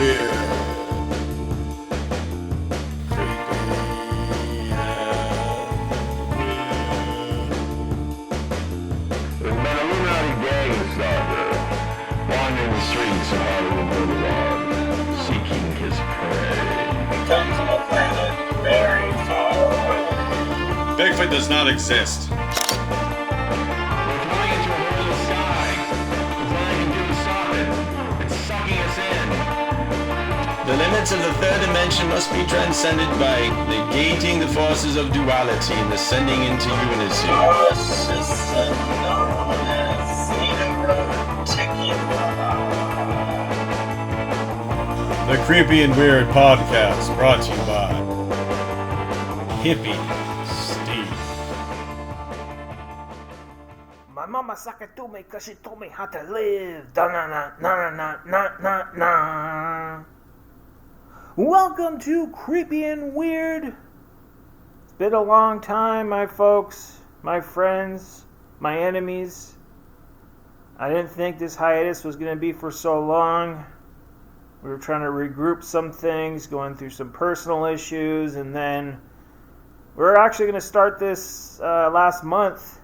Streets of Hollywood Boulevard, seeking his prey. He comes from a planet very far away. Bigfoot does not exist. We're flying into a hole in the sky. There's nothing I can do to stop it. It's sucking us in. The limits of the third dimension must be transcended by negating the forces of duality and ascending into unity. Our system known as the reticulum. The Creepy and Weird Podcast, brought to you by Hippie Steve. My mama sucked it to me because she told me how to live. Da-na-na-na-na-na-na-na. Welcome to Creepy and Weird. It's been a long time, my folks, my friends, my enemies. I didn't think this hiatus was going to be for so long. We were trying to regroup some things, going through some personal issues, and then we're actually going to start this last month.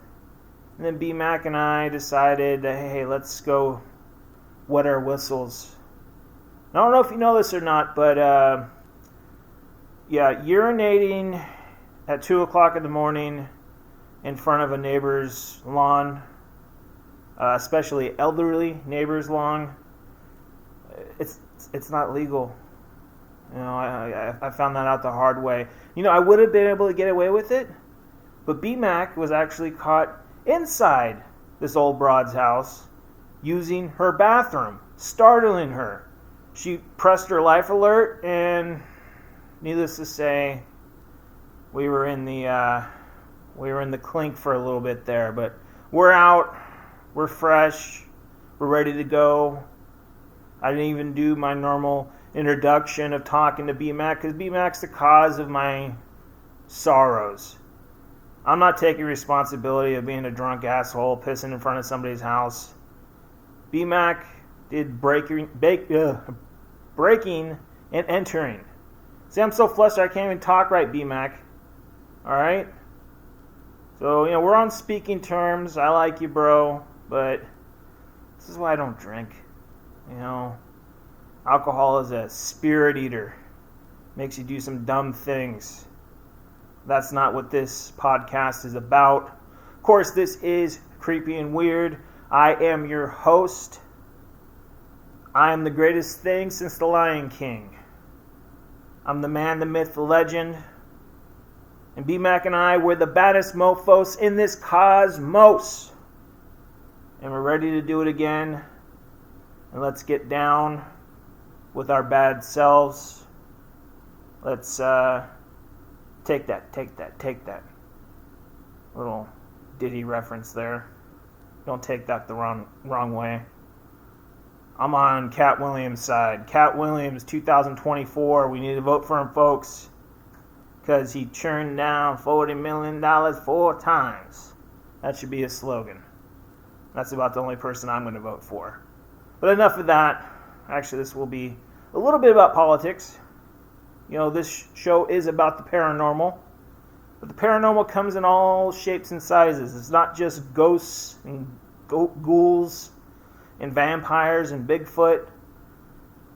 And then B-Mac and I decided that, hey, let's go wet our whistles. I don't know if you know this or not, but urinating at 2 o'clock in the morning in front of a neighbor's lawn, especially elderly neighbor's lawn, it's not legal. You know, I found that out the hard way. You know, I would have been able to get away with it, but B-Mac was actually caught inside this old broad's house using her bathroom, startling her. She pressed her life alert, and needless to say, we were in the clink for a little bit there. But we're out, we're fresh, we're ready to go. I didn't even do my normal introduction of talking to B-Mac because B-Mac's the cause of my sorrows. I'm not taking responsibility of being a drunk asshole pissing in front of somebody's house. B-Mac did breaking and entering. See, I'm so flustered I can't even talk right, B-Mac. Alright? So, you know, we're on speaking terms. I like you, bro, but this is why I don't drink. You know, alcohol is a spirit eater. Makes you do some dumb things. That's not what this podcast is about. Of course, this is Creepy and Weird. I am your host. I am the greatest thing since the Lion King. I'm the man, the myth, the legend. And B-Mac and I, we're the baddest mofos in this cosmos. And we're ready to do it again. And let's get down with our bad selves. Let's take that. Little Diddy reference there. Don't take that the wrong way. I'm on Cat Williams' side. Cat Williams, 2024. We need to vote for him, folks. Because he churned down $40 million 4 times. That should be his slogan. That's about the only person I'm going to vote for. But enough of that. Actually, this will be a little bit about politics. You know, this show is about the paranormal. But the paranormal comes in all shapes and sizes. It's not just ghosts and ghouls and vampires and Bigfoot.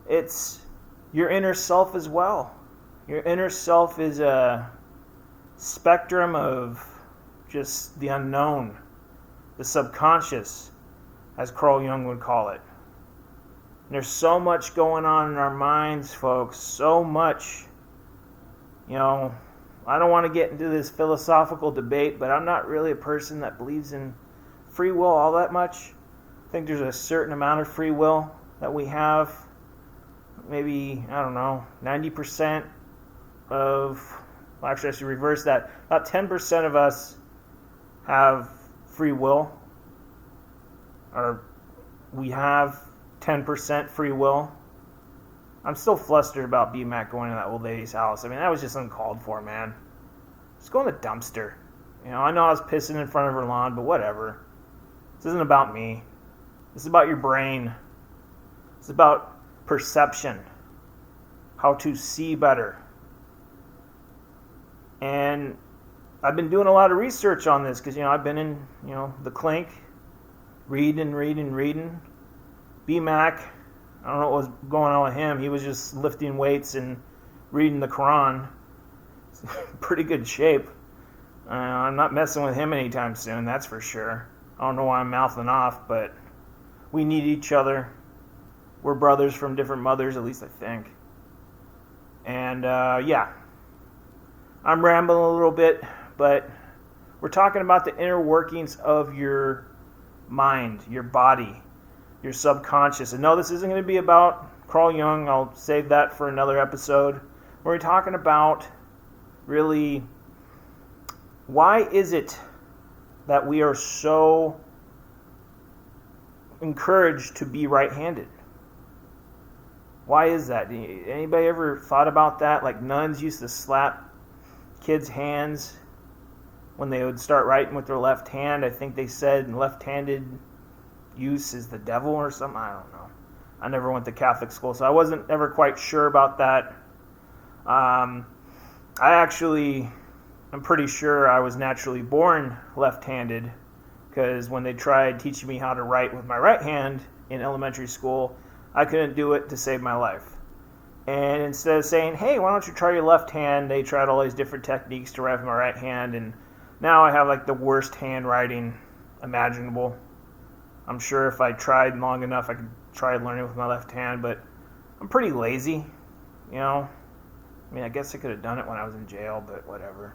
It's your inner self as well. Your inner self is a spectrum of just the unknown, the subconscious, as Carl Jung would call it. And there's so much going on in our minds, folks. So much. You know, I don't want to get into this philosophical debate, but I'm not really a person that believes in free will all that much. I think there's a certain amount of free will that we have. Maybe, I don't know, 90% of... Well, actually, I should reverse that. About 10% of us have free will. Or we have 10% free will. I'm still flustered about B-Mac going to that old lady's house. I mean, that was just uncalled for, man. Just go in the dumpster. You know, I know I was pissing in front of her lawn, but whatever. This isn't about me. This is about your brain. It's about perception. how to see better. And I've been doing a lot of research on this because, I've been in, the clink, reading. BMAC, I don't know what was going on with him. He was just lifting weights and reading the Quran. Pretty good shape. I'm not messing with him anytime soon, that's for sure. I don't know why I'm mouthing off, but we need each other. We're brothers from different mothers, at least I think. And, I'm rambling a little bit, but we're talking about the inner workings of your mind, your body, your subconscious. And no, this isn't going to be about Carl Jung. I'll save that for another episode. We're talking about really, why is it that we are so encouraged to be right-handed? Why is that? Anybody ever thought about that? Like nuns used to slap kids' hands when they would start writing with their left hand. I think they said left-handed use is the devil or something. I don't know. I never went to Catholic school, so I wasn't ever quite sure about that. I'm pretty sure I was naturally born left-handed, because when they tried teaching me how to write with my right hand in elementary school, I couldn't do it to save my life. And instead of saying, hey, why don't you try your left hand, they tried all these different techniques to write with my right hand, and now I have like the worst handwriting imaginable. I'm sure if I tried long enough, I could try learning with my left hand, but I'm pretty lazy, I guess I could have done it when I was in jail, but whatever.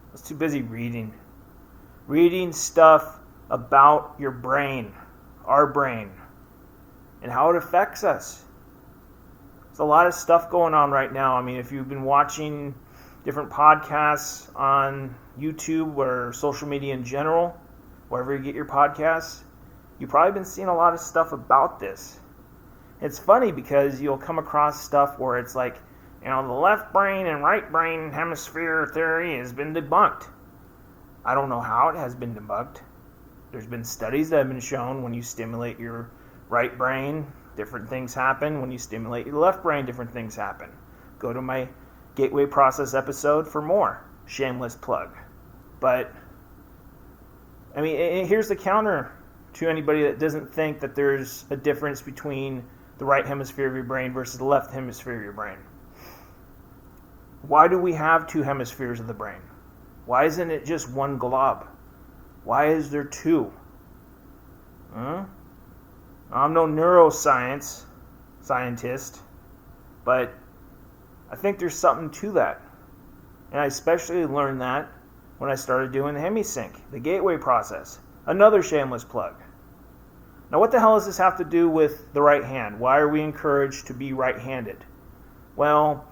I was too busy reading stuff about your brain, our brain, and how it affects us. There's a lot of stuff going on right now. If you've been watching different podcasts on YouTube or social media in general, wherever you get your podcasts, you've probably been seeing a lot of stuff about this. It's funny because you'll come across stuff where it's like, the left brain and right brain hemisphere theory has been debunked. I don't know how it has been debunked. There's been studies that have been shown when you stimulate your right brain, different things happen. When you stimulate your left brain, different things happen. Go to my Gateway Process episode for more. Shameless plug. But, here's the counter to anybody that doesn't think that there's a difference between the right hemisphere of your brain versus the left hemisphere of your brain. Why do we have two hemispheres of the brain? Why isn't it just one glob? Why is there two? I'm no neuroscience scientist, but I think there's something to that. And I especially learned that when I started doing the HemiSync, the Gateway Process. Another shameless plug. Now, what the hell does this have to do with the right hand? Why are we encouraged to be right-handed? Well,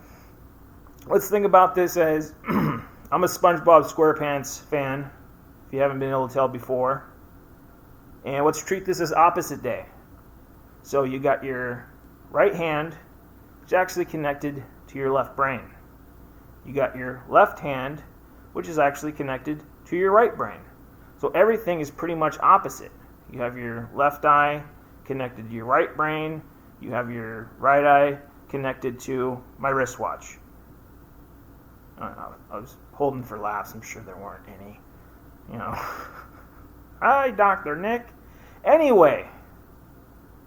let's think about this as I'm a SpongeBob SquarePants fan, if you haven't been able to tell before. And let's treat this as opposite day. So you got your right hand, which is actually connected to your left brain. You got your left hand, which is actually connected to your right brain. So everything is pretty much opposite. You have your left eye connected to your right brain. You have your right eye connected to my wristwatch. I was holding for laughs. I'm sure there weren't any. Hi, Dr. Nick. Anyway,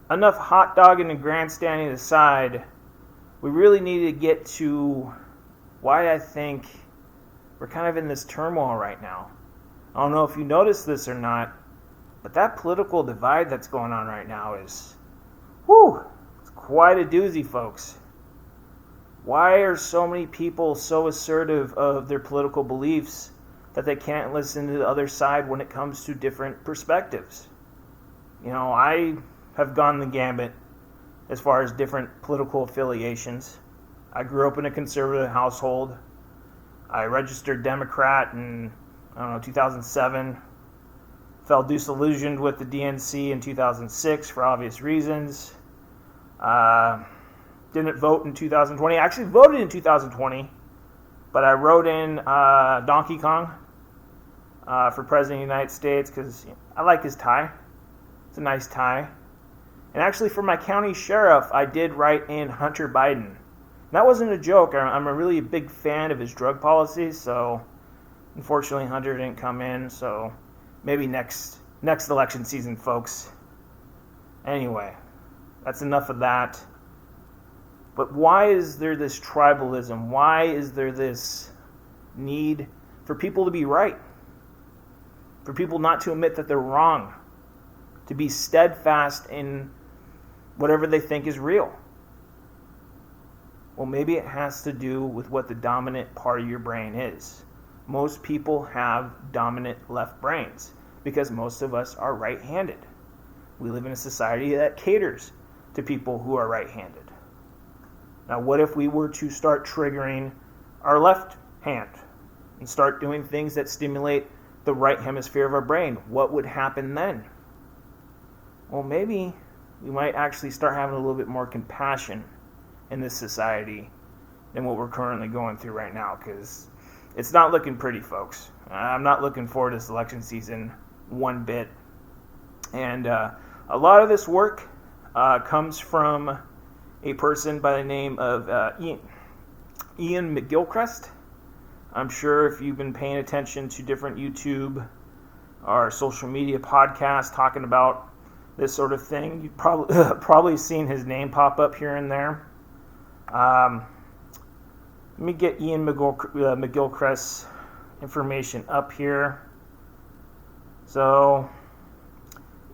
enough hot dogging and grandstanding aside, we really need to get to why I think we're kind of in this turmoil right now. I don't know if you noticed this or not, but that political divide that's going on right now is, it's quite a doozy, folks. Why are so many people so assertive of their political beliefs that they can't listen to the other side when it comes to different perspectives? I have gone the gambit as far as different political affiliations. I grew up in a conservative household. I registered Democrat in, 2007. Felt disillusioned with the DNC in 2006 for obvious reasons. Didn't vote in 2020. I actually voted in 2020, but I wrote in Donkey Kong for President of the United States because I like his tie. It's a nice tie. And actually for my county sheriff, I did write in Hunter Biden that wasn't a joke. I'm a really big fan of his drug policies, so unfortunately Hunter didn't come in, so maybe next election season, folks. Anyway, that's enough of that. But why is there this tribalism? Why is there this need for people to be right? For people not to admit that they're wrong? To be steadfast in whatever they think is real? Well, maybe it has to do with what the dominant part of your brain is. Most people have dominant left brains because most of us are right-handed. We live in a society that caters to people who are right-handed. Now, what if we were to start triggering our left hand and start doing things that stimulate the right hemisphere of our brain? What would happen then? Well, maybe we might actually start having a little bit more compassion in this society than what we're currently going through right now, because it's not looking pretty, folks. I'm not looking forward to this election season one bit. And a lot of this work comes from a person by the name of Ian McGilchrist. I'm sure if you've been paying attention to different YouTube or social media podcasts talking about this sort of thing, you've probably seen his name pop up here and there. Let me get Ian McGilchrist's information up here. So,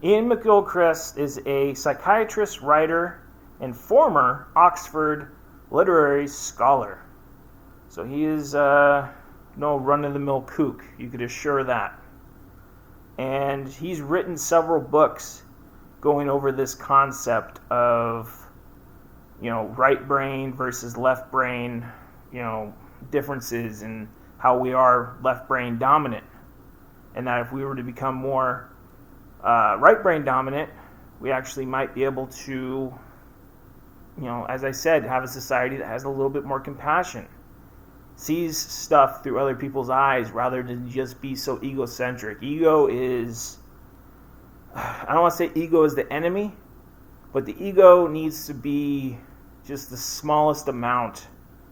Ian McGilchrist is a psychiatrist, writer, and former Oxford literary scholar. So he is no run-of-the-mill kook, you could assure that. And he's written several books going over this concept of, right brain versus left brain, differences in how we are left brain dominant. And that if we were to become more right brain dominant, we actually might be able to, as I said, have a society that has a little bit more compassion, sees stuff through other people's eyes rather than just be so egocentric. Ego is, I don't want to say ego is the enemy, but the ego needs to be just the smallest amount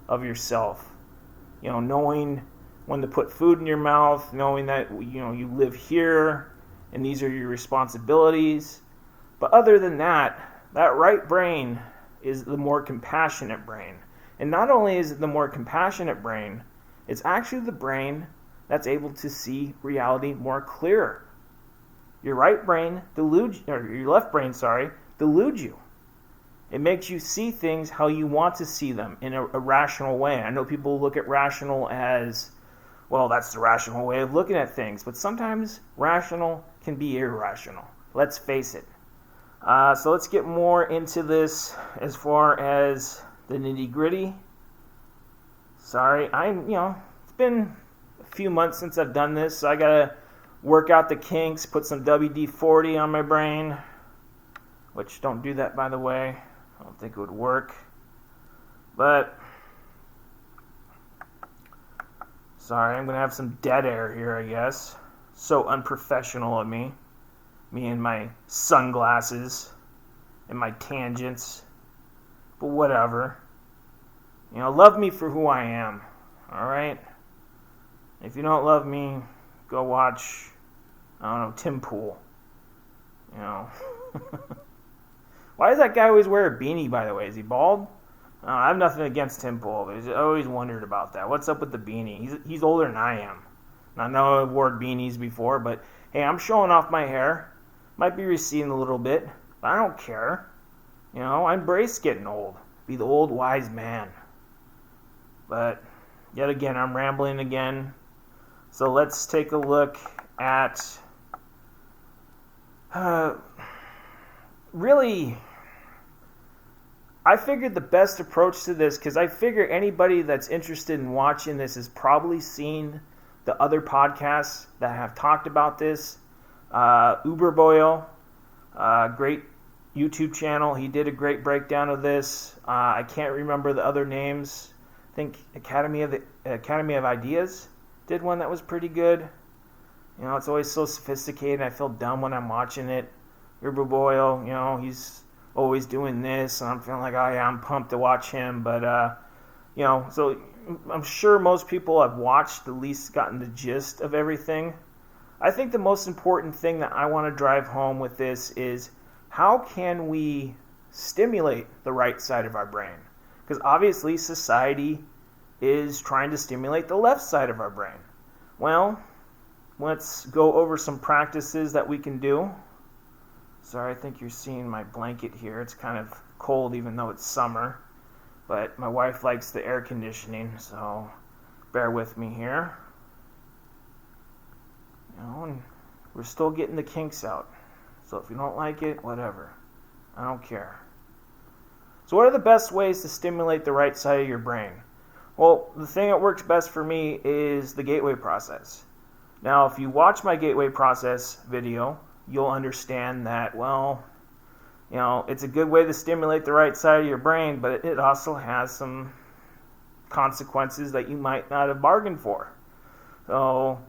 of yourself. Knowing when to put food in your mouth, knowing that, you live here and these are your responsibilities. But other than that, that right brain is the more compassionate brain. And not only is it the more compassionate brain, it's actually the brain that's able to see reality more clear. Your right brain deludes you. It makes you see things how you want to see them in a rational way. I know people look at rational as, well, that's the rational way of looking at things. But sometimes rational can be irrational. Let's face it. So let's get more into this as far as the nitty-gritty. Sorry, it's been a few months since I've done this, so I gotta work out the kinks, put some WD-40 on my brain, which don't do that, by the way. I don't think it would work. But, sorry, I'm gonna have some dead air here, I guess. So unprofessional of me. Me and my sunglasses and my tangents. But whatever. Love me for who I am. Alright? If you don't love me, go watch, Tim Pool. Why does that guy always wear a beanie, by the way? Is he bald? I have nothing against Tim Pool, but I always wondered about that. What's up with the beanie? He's older than I am. I know I've worn beanies before, but hey, I'm showing off my hair. Might be receding a little bit, but I don't care. I embrace getting old. Be the old wise man. But yet again, I'm rambling again. So let's take a look at really, I figured the best approach to this, because I figure anybody that's interested in watching this has probably seen the other podcasts that have talked about this. Uberboyle, great YouTube channel. He did a great breakdown of this. I can't remember the other names. I think Academy of Ideas did one that was pretty good. It's always so sophisticated. I feel dumb when I'm watching it. Uberboyle, he's always doing this, and I'm feeling like, oh yeah, I'm pumped to watch him. But So I'm sure most people have watched, at least gotten the gist of everything. I think the most important thing that I want to drive home with this is how can we stimulate the right side of our brain? Because obviously society is trying to stimulate the left side of our brain. Well, let's go over some practices that we can do. Sorry, I think you're seeing my blanket here. It's kind of cold even though it's summer. But my wife likes the air conditioning, so bear with me here. And we're still getting the kinks out. So if you don't like it, whatever. I don't care. So what are the best ways to stimulate the right side of your brain? Well, the thing that works best for me is the gateway process. Now, if you watch my gateway process video, you'll understand that, it's a good way to stimulate the right side of your brain, but it also has some consequences that you might not have bargained for. So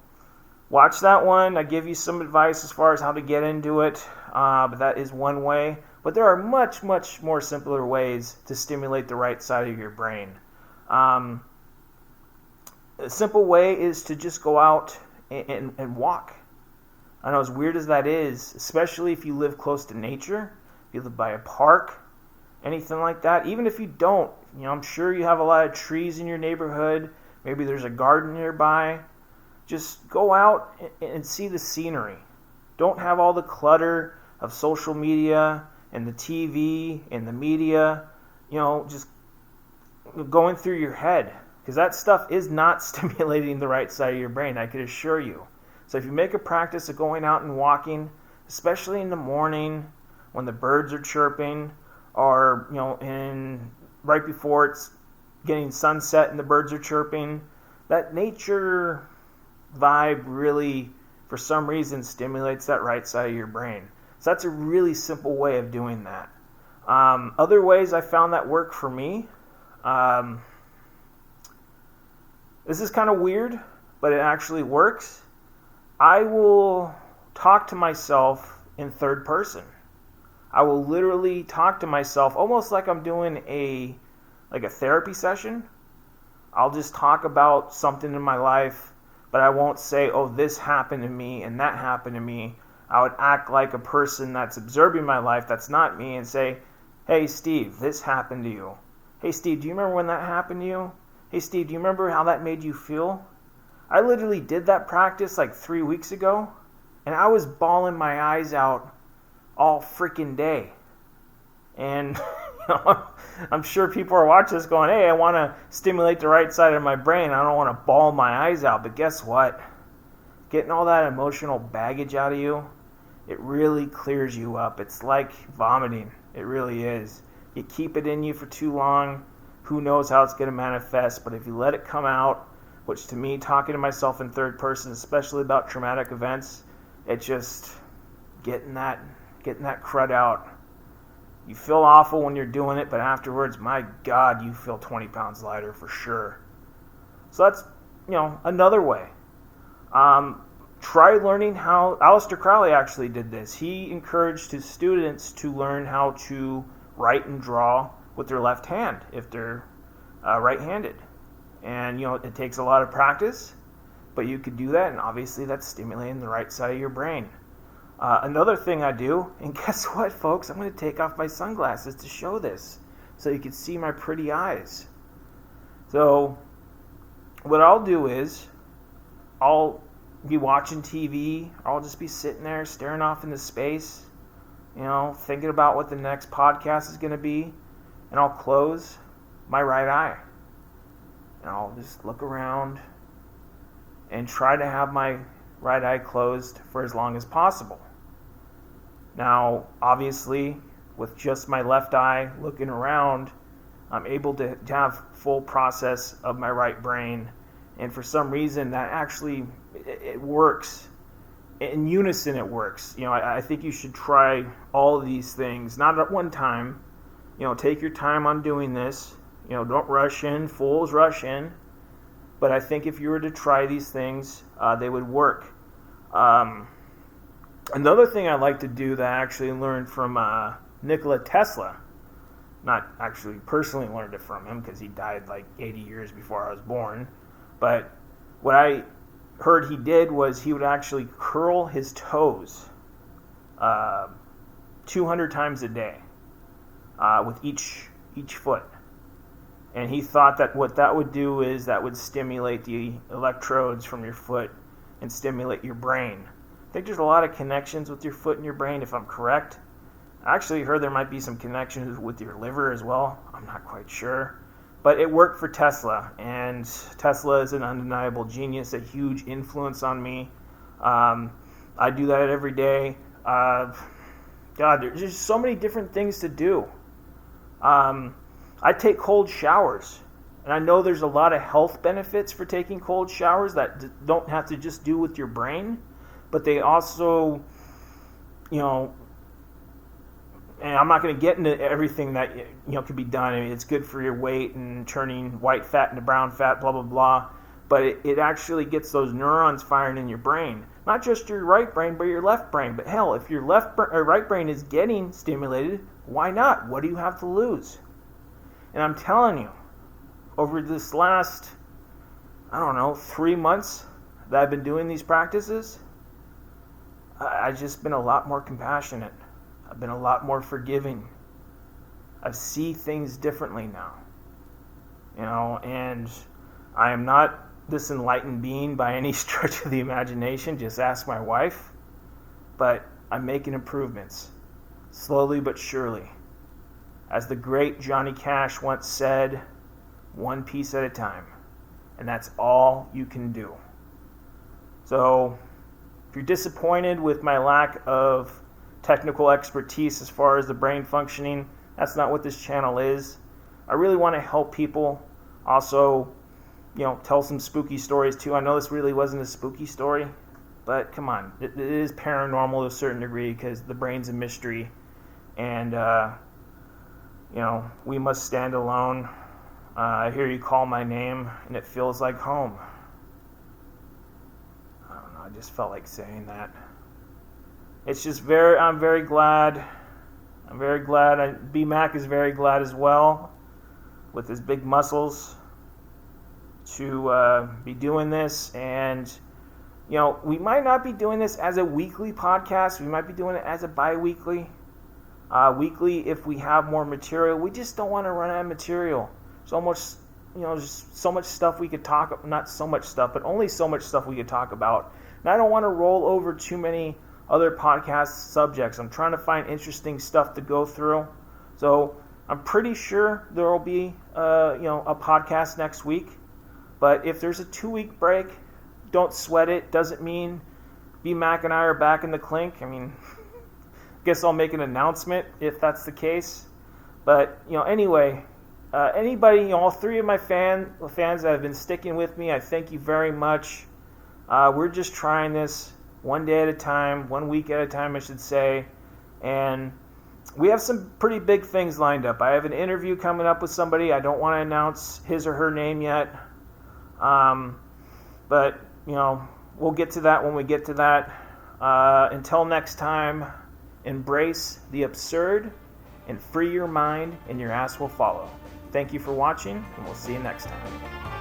watch that one. I give you some advice as far as how to get into it, but that is one way. But there are much, much more simpler ways to stimulate the right side of your brain. A simple way is to just go out and walk. I know, as weird as that is, especially if you live close to nature, if you live by a park, anything like that. Even if you don't, I'm sure you have a lot of trees in your neighborhood. Maybe there's a garden nearby. Just go out and see the scenery. Don't have all the clutter of social media and the TV and the media, just going through your head. Because that stuff is not stimulating the right side of your brain, I can assure you. So if you make a practice of going out and walking, especially in the morning when the birds are chirping, or right before it's getting sunset and the birds are chirping, that nature vibe really, for some reason, stimulates that right side of your brain. So that's a really simple way of doing that. Other ways I found that work for me. This is kind of weird, but it actually works. I will talk to myself in third person. I will literally talk to myself almost like I'm doing a therapy session. I'll just talk about something in my life, but I won't say, oh, this happened to me and that happened to me. I would act like a person that's observing my life that's not me and say, hey, Steve, this happened to you. Hey, Steve, do you remember when that happened to you? Hey, Steve, do you remember how that made you feel? I literally did that practice like 3 weeks ago, and I was bawling my eyes out all freaking day. And I'm sure people are watching this going, hey, I want to stimulate the right side of my brain. I don't want to bawl my eyes out. But guess what? Getting all that emotional baggage out of you, it really clears you up. It's like vomiting. It really is. You keep it in you for too long, who knows how it's going to manifest. But if you let it come out, which to me, talking to myself in third person, especially about traumatic events, it's just getting that crud out. You feel awful when you're doing it, but afterwards, my God, you feel 20 pounds lighter for sure. So that's, another way. Try learning how, Aleister Crowley actually did this. He encouraged his students to learn how to write and draw with their left hand if they're right-handed. And, it takes a lot of practice, but you could do that, and obviously that's stimulating the right side of your brain. Another thing I do, and guess what, folks? I'm going to take off my sunglasses to show this so you can see my pretty eyes. So what I'll do is I'll be watching TV, or I'll just be sitting there staring off into space, thinking about what the next podcast is going to be, and I'll close my right eye. And I'll just look around and try to have my right eye closed for as long as possible. Now, obviously, with just my left eye looking around, I'm able to have full process of my right brain. And for some reason, that actually, it works. In unison, it works. I think you should try all of these things, not at one time. Take your time on doing this. Don't rush in. Fools rush in. But I think if you were to try these things, they would work. Another thing I like to do that I actually learned from Nikola Tesla. not actually personally learned it from him because he died like 80 years before I was born. But what I heard he did was he would actually curl his toes 200 times a day with each foot. And he thought that what that would do is that would stimulate the electrodes from your foot and stimulate your brain. I think there's a lot of connections with your foot and your brain, if I'm correct. I actually heard there might be some connections with your liver as well. I'm not quite sure. But it worked for Tesla, and Tesla is an undeniable genius, a huge influence on me. I do that every day. God, there's just so many different things to do. I take cold showers, and I know there's a lot of health benefits for taking cold showers that don't have to just do with your brain, but they also, and I'm not going to get into everything that could be done. I mean, it's good for your weight and turning white fat into brown fat, blah blah blah. But it actually gets those neurons firing in your brain, not just your right brain, but your left brain. But hell, if your right brain is getting stimulated, why not? What do you have to lose? And I'm telling you, over this last, 3 months that I've been doing these practices, I've just been a lot more compassionate. I've been a lot more forgiving. I see things differently now. And I am not this enlightened being by any stretch of the imagination. Just ask my wife. But I'm making improvements, slowly but surely. As the great Johnny Cash once said, one piece at a time. And that's all you can do. So, if you're disappointed with my lack of technical expertise as far as the brain functioning, that's not what this channel is. I really want to help people. Also, tell some spooky stories too. I know this really wasn't a spooky story, but come on, it is paranormal to a certain degree because the brain's a mystery, and we must stand alone. I hear you call my name, and it feels like home. I don't know, I just felt like saying that. It's just I'm very glad. I'm very glad. B-Mac is very glad as well, with his big muscles, to be doing this. And, we might not be doing this as a weekly podcast. We might be doing it as a bi-weekly. Weekly if we have more material. We just don't want to run out of material. So much, just so much stuff we could talk, not so much stuff, but only so much stuff we could talk about. And I don't want to roll over too many other podcast subjects. I'm trying to find interesting stuff to go through. So I'm pretty sure there will be, a podcast next week. But if there's a 2-week break, don't sweat it. Doesn't mean B-Mac and I are back in the clink. I mean, guess I'll make an announcement if that's the case. But, anyway, anybody, all 3 of my fans that have been sticking with me, I thank you very much. We're just trying this one day at a time, 1 week at a time, I should say. And we have some pretty big things lined up. I have an interview coming up with somebody. I don't want to announce his or her name yet. But, we'll get to that when we get to that. Until next time, embrace the absurd and free your mind, and your ass will follow. Thank you for watching, and we'll see you next time.